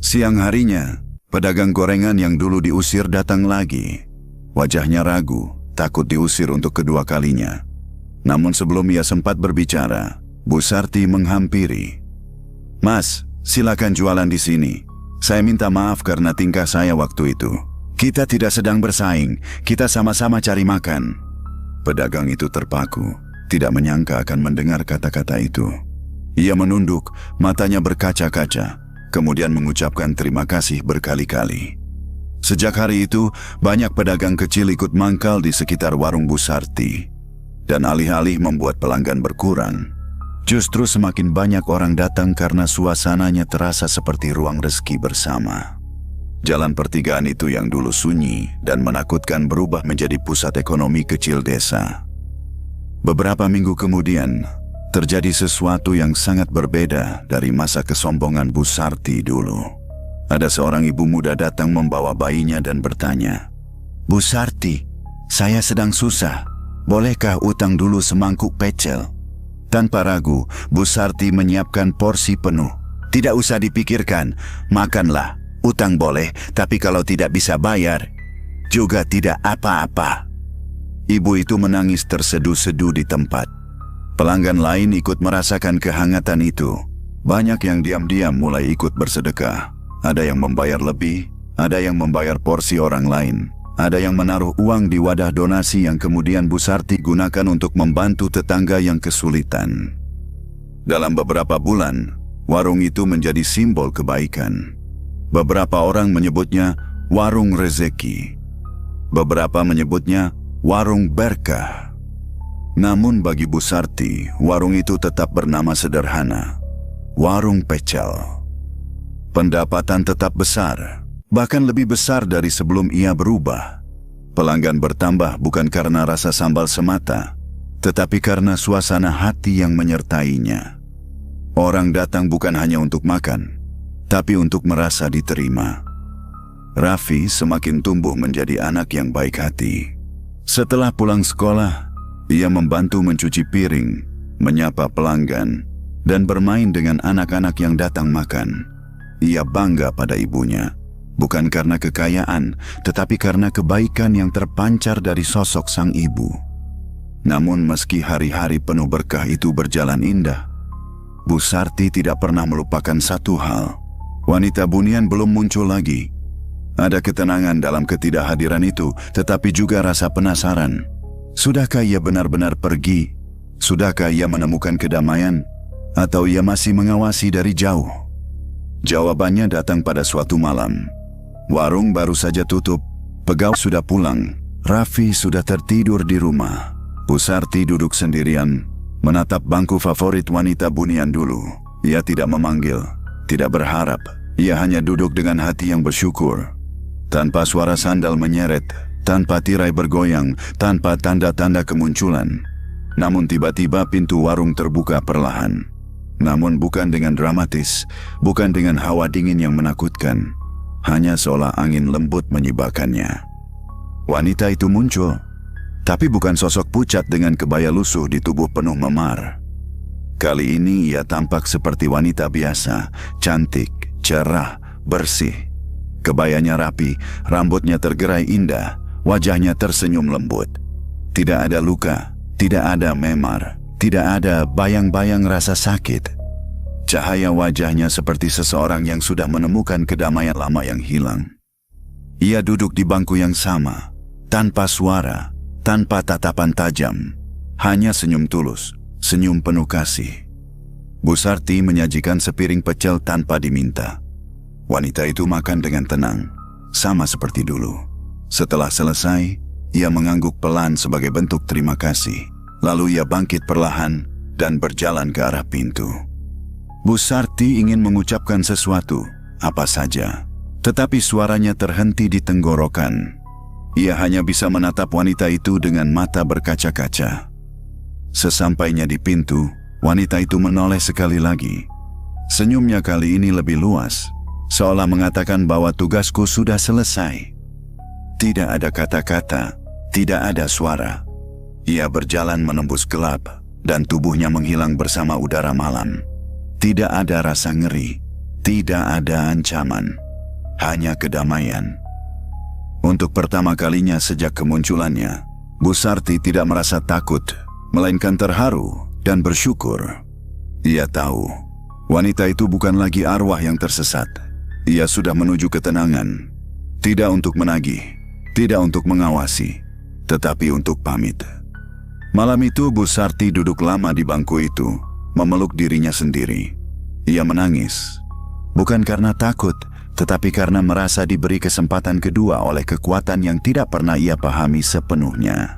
A: Siang harinya, pedagang gorengan yang dulu diusir datang lagi. Wajahnya ragu, takut diusir untuk kedua kalinya. Namun sebelum ia sempat berbicara, Bu Sarti menghampiri. "Mas, Silakan jualan di sini. Saya minta maaf karena tingkah saya waktu itu. Kita tidak sedang bersaing, kita sama-sama cari makan. Pedagang itu terpaku, tidak menyangka akan mendengar kata-kata itu. Ia menunduk, matanya berkaca-kaca, kemudian mengucapkan terima kasih berkali-kali. Sejak hari itu, banyak pedagang kecil ikut mangkal di sekitar warung Bu Sarti. Dan alih-alih membuat pelanggan berkurang, justru semakin banyak orang datang karena suasananya terasa seperti ruang rezeki bersama. Jalan pertigaan itu yang dulu sunyi dan menakutkan berubah menjadi pusat ekonomi kecil desa. Beberapa minggu kemudian, terjadi sesuatu yang sangat berbeda dari masa kesombongan Bu Sarti dulu. Ada seorang ibu muda datang membawa bayinya dan bertanya, "Bu Sarti, saya sedang susah. Bolehkah utang dulu semangkuk pecel?" Tanpa ragu, Bu Sarti menyiapkan porsi penuh. "Tidak usah dipikirkan, makanlah. Utang boleh, tapi kalau tidak bisa bayar, juga tidak apa-apa." Ibu itu menangis terseduh-seduh di tempat. Pelanggan lain ikut merasakan kehangatan itu. Banyak yang diam-diam mulai ikut bersedekah. Ada yang membayar lebih, ada yang membayar porsi orang lain. Ada yang menaruh uang di wadah donasi yang kemudian Bu Sarti gunakan untuk membantu tetangga yang kesulitan. Dalam beberapa bulan, warung itu menjadi simbol kebaikan. Beberapa orang menyebutnya warung rezeki. Beberapa menyebutnya warung berkah. Namun bagi Bu Sarti, warung itu tetap bernama sederhana, warung pecel. Pendapatan tetap besar, bahkan lebih besar dari sebelum ia berubah. Pelanggan bertambah bukan karena rasa sambal semata, tetapi karena suasana hati yang menyertainya. Orang datang bukan hanya untuk makan, tapi untuk merasa diterima. Raffi semakin tumbuh menjadi anak yang baik hati. Setelah pulang sekolah, ia membantu mencuci piring, menyapa pelanggan, dan bermain dengan anak-anak yang datang makan. Ia bangga pada ibunya, bukan karena kekayaan, tetapi karena kebaikan yang terpancar dari sosok sang ibu. Namun meski hari-hari penuh berkah itu berjalan indah, Bu Sarti tidak pernah melupakan satu hal. Wanita bunian belum muncul lagi. Ada ketenangan dalam ketidakhadiran itu, tetapi juga rasa penasaran. Sudahkah ia benar-benar pergi? Sudahkah ia menemukan kedamaian? Atau ia masih mengawasi dari jauh? Jawabannya datang pada suatu malam. Warung baru saja tutup, pegawai sudah pulang, Raffi sudah tertidur di rumah. Bu Sarti duduk sendirian, menatap bangku favorit wanita bunian dulu. Ia tidak memanggil, tidak berharap. Ia hanya duduk dengan hati yang bersyukur. Tanpa suara sandal menyeret, tanpa tirai bergoyang, tanpa tanda-tanda kemunculan. Namun tiba-tiba pintu warung terbuka perlahan. Namun bukan dengan dramatis, bukan dengan hawa dingin yang menakutkan. Hanya seolah angin lembut menyibakannya. Wanita itu muncul, tapi bukan sosok pucat dengan kebaya lusuh di tubuh penuh memar. Kali ini ia tampak seperti wanita biasa, cantik, cerah, bersih. Kebayanya rapi, rambutnya tergerai indah, wajahnya tersenyum lembut. Tidak ada luka, tidak ada memar, tidak ada bayang-bayang rasa sakit. Cahaya wajahnya seperti seseorang yang sudah menemukan kedamaian lama yang hilang. Ia duduk di bangku yang sama, tanpa suara, tanpa tatapan tajam. Hanya senyum tulus, senyum penuh kasih. Bu Sarti menyajikan sepiring pecel tanpa diminta. Wanita itu makan dengan tenang, sama seperti dulu. Setelah selesai, ia mengangguk pelan sebagai bentuk terima kasih. Lalu ia bangkit perlahan dan berjalan ke arah pintu. Bu Sarti ingin mengucapkan sesuatu, apa saja. Tetapi suaranya terhenti di tenggorokan. Ia hanya bisa menatap wanita itu dengan mata berkaca-kaca. Sesampainya di pintu, wanita itu menoleh sekali lagi. Senyumnya kali ini lebih luas, seolah mengatakan bahwa tugasku sudah selesai. Tidak ada kata-kata, tidak ada suara. Ia berjalan menembus gelap, dan tubuhnya menghilang bersama udara malam. Tidak ada rasa ngeri, tidak ada ancaman, hanya kedamaian. Untuk pertama kalinya sejak kemunculannya, Bu Sarti tidak merasa takut, melainkan terharu dan bersyukur. Ia tahu Wanita itu bukan lagi arwah yang tersesat. Ia sudah menuju ketenangan. Tidak untuk menagih, tidak untuk mengawasi, tetapi untuk pamit. Malam itu Bu Sarti duduk lama di bangku itu, memeluk dirinya sendiri. Ia menangis, bukan karena takut, tetapi karena merasa diberi kesempatan kedua oleh kekuatan yang tidak pernah ia pahami sepenuhnya.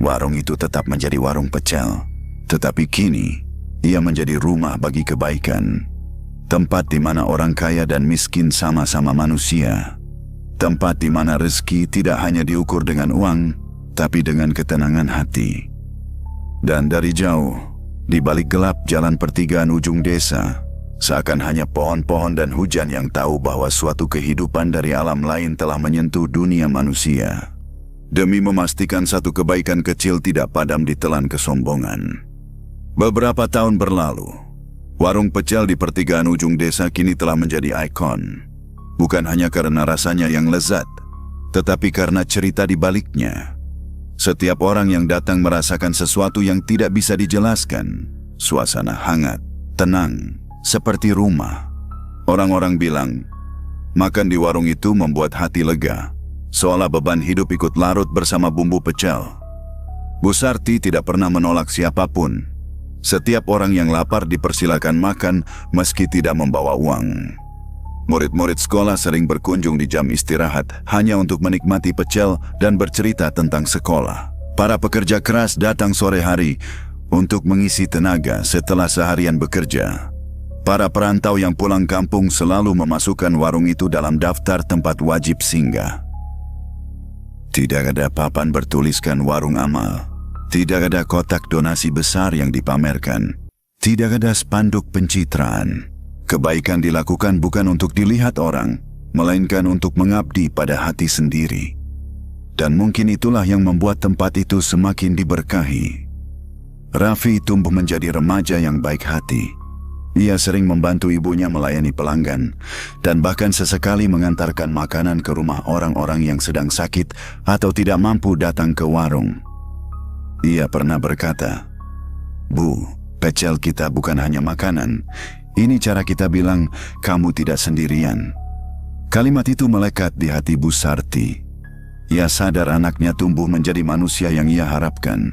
A: Warung itu tetap menjadi warung pecel, tetapi kini ia menjadi rumah bagi kebaikan. Tempat di mana orang kaya dan miskin sama-sama manusia. Tempat di mana rezeki tidak hanya diukur dengan uang, tapi dengan ketenangan hati. Dan dari jauh, di balik gelap jalan pertigaan ujung desa, seakan hanya pohon-pohon dan hujan yang tahu bahwa suatu kehidupan dari alam lain telah menyentuh dunia manusia. Demi memastikan satu kebaikan kecil tidak padam ditelan kesombongan. Beberapa tahun berlalu, warung pecel di pertigaan ujung desa kini telah menjadi ikon. Bukan hanya karena rasanya yang lezat, tetapi karena cerita di baliknya. Setiap orang yang datang merasakan sesuatu yang tidak bisa dijelaskan. Suasana hangat, tenang, seperti rumah. Orang-orang bilang, makan di warung itu membuat hati lega, seolah beban hidup ikut larut bersama bumbu pecel. Bu Sarti tidak pernah menolak siapapun. Setiap orang yang lapar dipersilakan makan meski tidak membawa uang. Murid-murid sekolah sering berkunjung di jam istirahat hanya untuk menikmati pecel dan bercerita tentang sekolah. Para pekerja keras datang sore hari untuk mengisi tenaga setelah seharian bekerja. Para perantau yang pulang kampung selalu memasukkan warung itu dalam daftar tempat wajib singgah. Tidak ada papan bertuliskan warung amal. Tidak ada kotak donasi besar yang dipamerkan. Tidak ada spanduk pencitraan. Kebaikan dilakukan bukan untuk dilihat orang, melainkan untuk mengabdi pada hati sendiri. Dan mungkin itulah yang membuat tempat itu semakin diberkahi. Raffi tumbuh menjadi remaja yang baik hati. Ia sering membantu ibunya melayani pelanggan, dan bahkan sesekali mengantarkan makanan ke rumah orang-orang yang sedang sakit atau tidak mampu datang ke warung. Ia pernah berkata, "Bu, pecel kita bukan hanya makanan. Ini cara kita bilang, kamu tidak sendirian." Kalimat itu melekat di hati Bu Sarti. Ia sadar anaknya tumbuh menjadi manusia yang ia harapkan.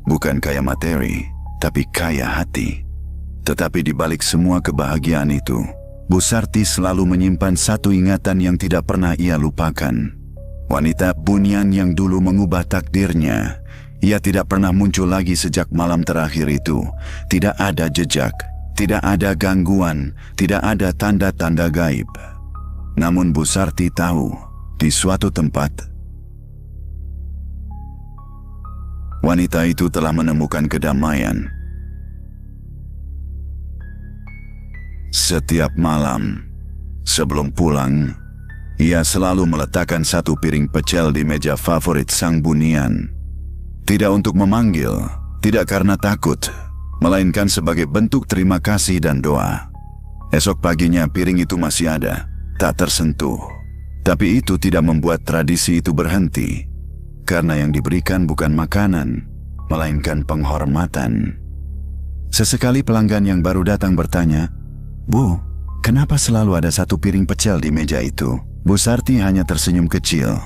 A: Bukan kaya materi, tapi kaya hati. Tetapi di balik semua kebahagiaan itu, Bu Sarti selalu menyimpan satu ingatan yang tidak pernah ia lupakan. Wanita Bunyan yang dulu mengubah takdirnya. Ia tidak pernah muncul lagi sejak malam terakhir itu. Tidak ada jejak. Tidak ada gangguan, tidak ada tanda-tanda gaib. Namun Bu Sarti tahu, di suatu tempat, wanita itu telah menemukan kedamaian. Setiap malam, sebelum pulang, ia selalu meletakkan satu piring pecel di meja favorit sang bunian. Tidak untuk memanggil, tidak karena takut, melainkan sebagai bentuk terima kasih dan doa. Esok paginya piring itu masih ada, tak tersentuh. Tapi itu tidak membuat tradisi itu berhenti, karena yang diberikan bukan makanan, melainkan penghormatan. Sesekali pelanggan yang baru datang bertanya, "Bu, kenapa selalu ada satu piring pecel di meja itu?" Bu Sarti hanya tersenyum kecil.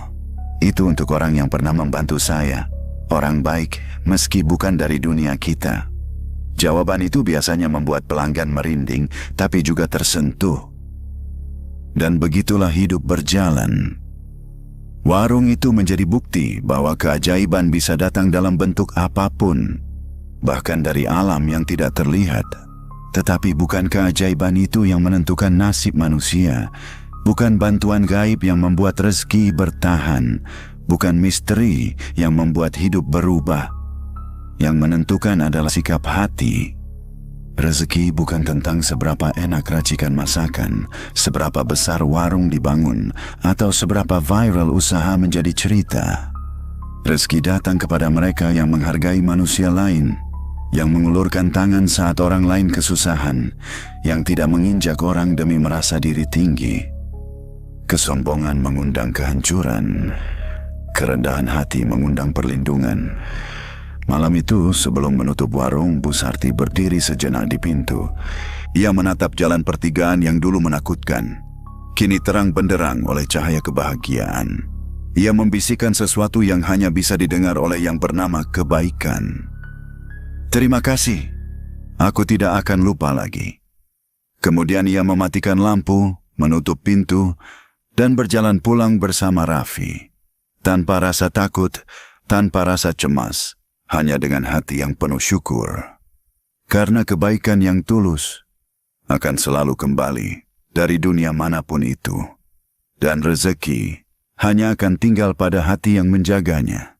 A: "Itu untuk orang yang pernah membantu saya, orang baik meski bukan dari dunia kita." Jawaban itu biasanya membuat pelanggan merinding, tapi juga tersentuh. Dan begitulah hidup berjalan. Warung itu menjadi bukti bahwa keajaiban bisa datang dalam bentuk apapun, bahkan dari alam yang tidak terlihat. Tetapi bukan keajaiban itu yang menentukan nasib manusia, bukan bantuan gaib yang membuat rezeki bertahan, bukan misteri yang membuat hidup berubah. Yang menentukan adalah sikap hati. Rezeki bukan tentang seberapa enak racikan masakan, seberapa besar warung dibangun, atau seberapa viral usaha menjadi cerita. Rezeki datang kepada mereka yang menghargai manusia lain, yang mengulurkan tangan saat orang lain kesusahan, yang tidak menginjak orang demi merasa diri tinggi. Kesombongan mengundang kehancuran, kerendahan hati mengundang perlindungan. Malam itu, sebelum menutup warung, Bu Sarti berdiri sejenak di pintu. Ia menatap jalan pertigaan yang dulu menakutkan, kini terang benderang oleh cahaya kebahagiaan. Ia membisikkan sesuatu yang hanya bisa didengar oleh yang bernama kebaikan. "Terima kasih, aku tidak akan lupa lagi." Kemudian ia mematikan lampu, menutup pintu, dan berjalan pulang bersama Raffi. Tanpa rasa takut, tanpa rasa cemas, hanya dengan hati yang penuh syukur. Karena kebaikan yang tulus akan selalu kembali dari dunia manapun itu. Dan rezeki hanya akan tinggal pada hati yang menjaganya.